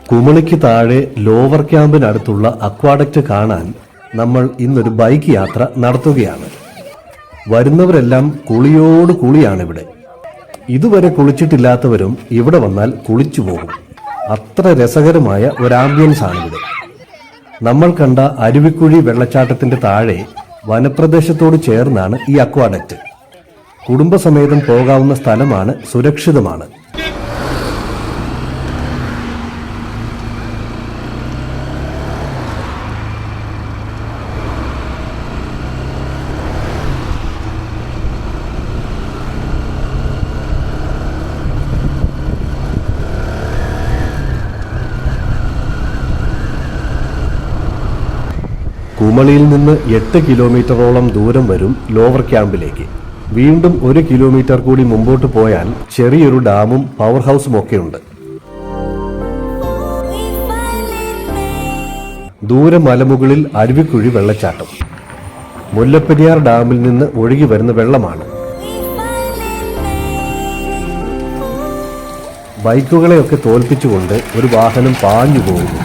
കുമളിക്ക് താഴെ lower ക്യാമ്പിനടുത്തുള്ള aqueduct കാണാൻ നമ്മൾ ഇന്നൊരു ബൈക്ക് യാത്ര നടത്തുകയാണ്. വരുന്നവരെല്ലാം കുളിയോട് കുളിയാണിവിടെ. ഇതുവരെ കുളിച്ചിട്ടില്ലാത്തവരും ഇവിടെ വന്നാൽ കുളിച്ചു പോകും. അത്ര രസകരമായ ഒരു ആംബിയൻസ് ആണിവിടെ. നമ്മൾ കണ്ട അരുവിക്കുഴി വെള്ളച്ചാട്ടത്തിന്റെ താഴെ വനപ്രദേശത്തോട് ചേർന്നാണ് ഈ അക്വാഡക്റ്റ്. കുടുംബസമേതം പോകാവുന്ന സ്ഥലമാണ്, സുരക്ഷിതമാണ്. കുമളിയിൽ നിന്ന് 8 കിലോമീറ്ററോളം ദൂരം വരും ലോവർ ക്യാമ്പിലേക്ക്. വീണ്ടും 1 കിലോമീറ്റർ കൂടി മുമ്പോട്ട് പോയാൽ ചെറിയൊരു ഡാമും പവർ ഹൗസും ഒക്കെയുണ്ട്. ദൂരെ മലമുകളിൽ അരുവിക്കുഴി വെള്ളച്ചാട്ടം. മുല്ലപ്പെരിയാർ ഡാമിൽ നിന്ന് ഒഴുകി വരുന്ന വെള്ളമാണ്. ബൈക്കുകളെയൊക്കെ തോൽപ്പിച്ചുകൊണ്ട് ഒരു വാഹനം പാഞ്ഞു പോകുന്നു.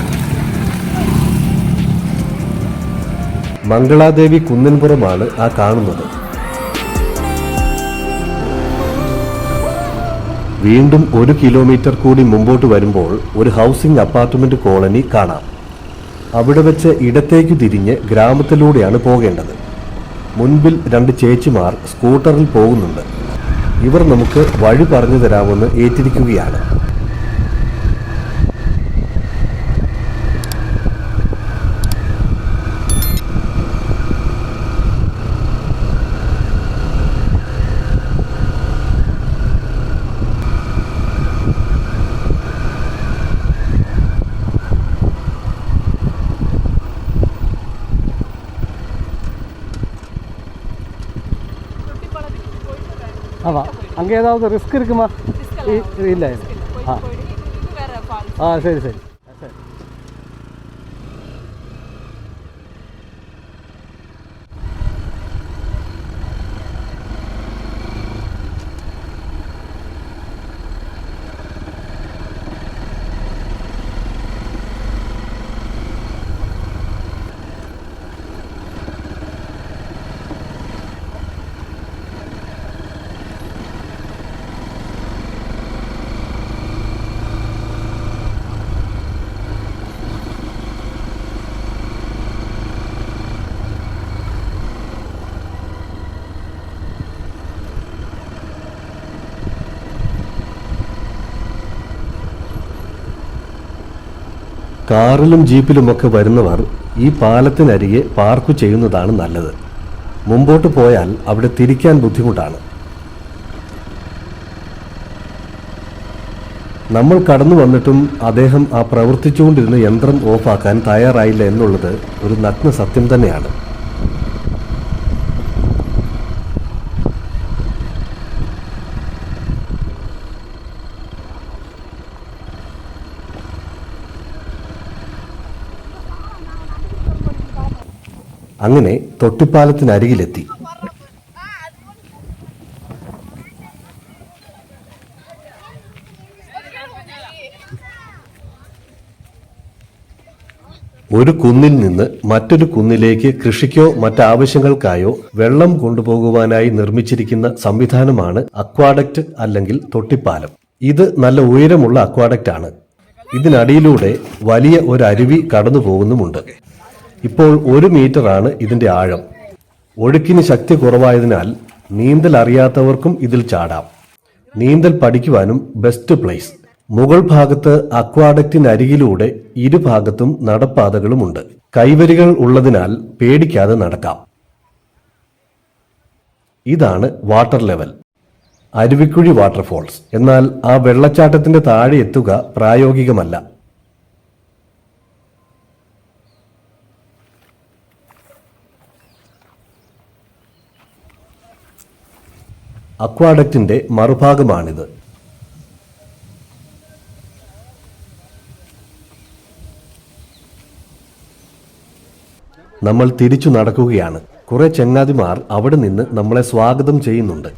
മംഗളാദേവി കുന്നിൻപുറമാണ് ആ കാണുന്നത്. വീണ്ടും 1 കിലോമീറ്റർ കൂടി മുമ്പോട്ട് വരുമ്പോൾ ഒരു ഹൗസിംഗ് അപ്പാർട്ട്മെന്റ് കോളനി കാണാം. അവിടെ വെച്ച് ഇടത്തേക്ക് തിരിഞ്ഞ് ഗ്രാമത്തിലൂടെയാണ് പോകേണ്ടത്. മുൻപിൽ 2 ചേച്ചിമാർ സ്കൂട്ടറിൽ പോകുന്നുണ്ട്. ഇവർ നമുക്ക് വഴി പറഞ്ഞു തരാമെന്ന് ഏറ്റിരിക്കുകയാണ്. ஆமா, அங்கே ஏதாவது ரிஸ்க் இருக்குமா? இல்லை. சரி சரி. കാറിലും ജീപ്പിലുമൊക്കെ വരുന്നവർ ഈ പാലത്തിനരികെ പാർക്ക് ചെയ്യുന്നതാണ് നല്ലത്. മുമ്പോട്ട് പോയാൽ അവിടെ തിരിക്കാൻ ബുദ്ധിമുട്ടാണ്. നമ്മൾ കടന്നു വന്നിട്ടും അദ്ദേഹം ആ പ്രവർത്തിച്ചുകൊണ്ടിരുന്ന യന്ത്രം ഓഫാക്കാൻ തയ്യാറായില്ല എന്നുള്ളത് ഒരു നഗ്ന സത്യം തന്നെയാണ്. അങ്ങനെ തൊട്ടിപ്പാലത്തിനരികിലെത്തി. ഒരു കുന്നിൽ നിന്ന് മറ്റൊരു കുന്നിലേക്ക് കൃഷിക്കോ മറ്റാവശ്യങ്ങൾക്കായോ വെള്ളം കൊണ്ടുപോകുവാനായി നിർമ്മിച്ചിരിക്കുന്ന സംവിധാനമാണ് അക്വാഡക്റ്റ് അല്ലെങ്കിൽ തൊട്ടിപ്പാലം. ഇത് നല്ല ഉയരമുള്ള അക്വാഡക്റ്റ് ആണ്. ഇതിനടിയിലൂടെ വലിയ ഒരു അരുവി കടന്നു പോകുന്നുമുണ്ട്. ഇപ്പോൾ 1 മീറ്ററാണ് ഇതിന്റെ ആഴം. ഒഴുക്കിന് ശക്തി കുറവായതിനാൽ നീന്തൽ അറിയാത്തവർക്കും ഇതിൽ ചാടാം. നീന്തൽ പഠിക്കുവാനും ബെസ്റ്റ് പ്ലേസ്. മുകൾ ഭാഗത്ത് അക്വാഡക്റ്റിനരികിലൂടെ ഇരുഭാഗത്തും നടപ്പാതകളുമുണ്ട്. കൈവരികൾ ഉള്ളതിനാൽ പേടിക്കാതെ നടക്കാം. ഇതാണ് വാട്ടർ ലെവൽ, അരുവിക്കുഴി വാട്ടർഫോൾസ്. എന്നാൽ ആ വെള്ളച്ചാട്ടത്തിന്റെ താഴെ എത്തുക പ്രായോഗികമല്ല. അക്വാഡക്റ്റിന്റെ മറുഭാഗമാണിത്. നമ്മൾ തിരിച്ചു നടക്കുകയാണ്. കുറെ ചങ്ങാതിമാർ അവിടെ നിന്ന് നമ്മളെ സ്വാഗതം ചെയ്യുന്നുണ്ട്.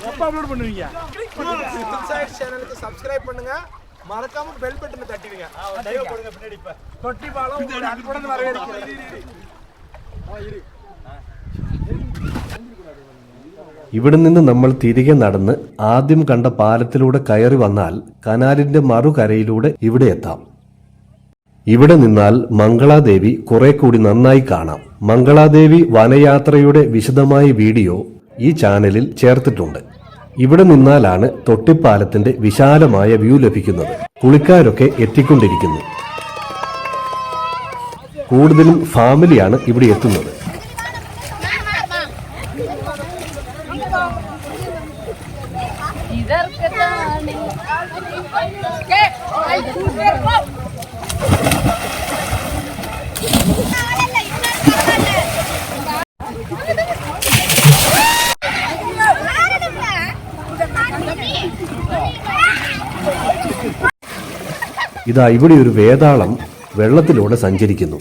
எப்போ அப்லோட் பண்ணுவீங்க? சேனலுக்கு சப்ஸ்கிரைப் பண்ணுங்க, மறக்காம பெல் பட்டனை தட்டிடுங்க. டைவ் போடுங்க பின்னாடி. இப்ப தொட்டி பாலம் அன்புடன் வரவேற்கிறேன். ഇവിടെ നിന്ന് നമ്മൾ തിരികെ നടന്ന് ആദ്യം കണ്ട പാലത്തിലൂടെ കയറി വന്നാൽ കനാലിന്റെ മറുകരയിലൂടെ ഇവിടെ എത്താം. ഇവിടെ നിന്നാൽ മംഗളാദേവി കുറെ കൂടി നന്നായി കാണാം. മംഗളാദേവി വനയാത്രയുടെ വിശദമായ വീഡിയോ ഈ ചാനലിൽ ചേർത്തിട്ടുണ്ട്. ഇവിടെ നിന്നാലാണ് തൊട്ടിപ്പാലത്തിന്റെ വിശാലമായ വ്യൂ ലഭിക്കുന്നത്. കുളിക്കാരൊക്കെ എത്തിക്കൊണ്ടിരിക്കുന്നു. കൂടുതലും ഫാമിലിയാണ് ഇവിടെ എത്തുന്നത്. ഇതാ ഇവിടെ ഒരു വേതാളം വെള്ളത്തിലൂടെ സഞ്ചരിക്കുന്നു.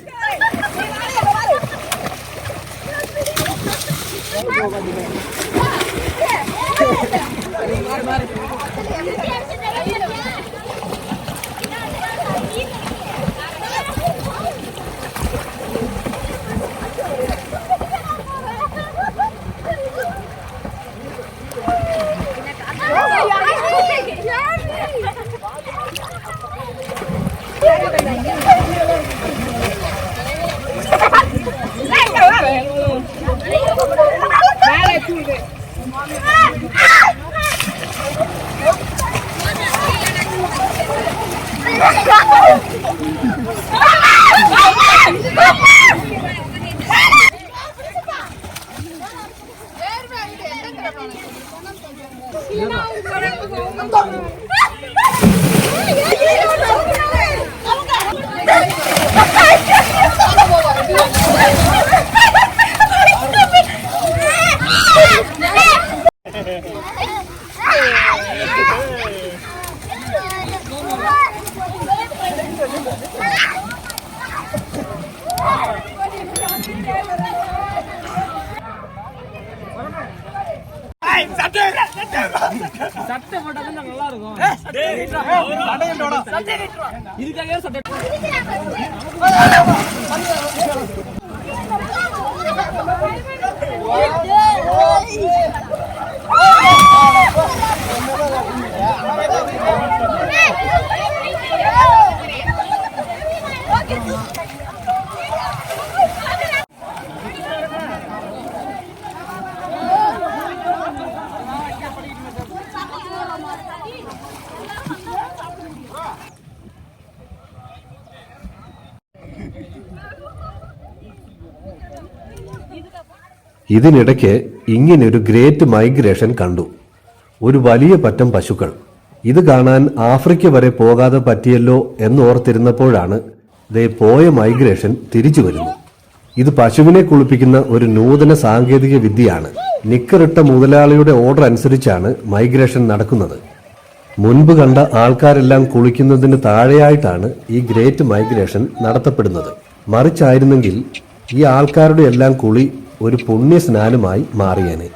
சட்டை போட்டா நல்லா இருக்கும். இதுக்காக சட்டை ഇതിനിടയ്ക്ക് ഇങ്ങനെയൊരു ഗ്രേറ്റ് മൈഗ്രേഷൻ കണ്ടു. ഒരു വലിയ പറ്റം പശുക്കൾ. ഇത് കാണാൻ ആഫ്രിക്ക വരെ പോകാതെ പറ്റിയല്ലോ എന്നോർത്തിരുന്നപ്പോഴാണ് ദേ പോയ മൈഗ്രേഷൻ തിരിച്ചു വരുന്നു. ഇത് പശുവിനെ കുളിപ്പിക്കുന്ന ഒരു നൂതന സാങ്കേതിക വിദ്യയാണ്. നിക്കറിട്ട മുതലാളിയുടെ ഓർഡർ അനുസരിച്ചാണ് മൈഗ്രേഷൻ നടക്കുന്നത്. മുൻപ് കണ്ട ആൾക്കാരെല്ലാം കുളിക്കുന്നതിന് താഴെയായിട്ടാണ് ഈ ഗ്രേറ്റ് മൈഗ്രേഷൻ നടത്തപ്പെടുന്നത്. മറിച്ചായിരുന്നെങ്കിൽ ഈ ആൾക്കാരുടെ എല്ലാം കുളി ഒരു പുണ്യ സ്നാനമായി മാറിയേനെ.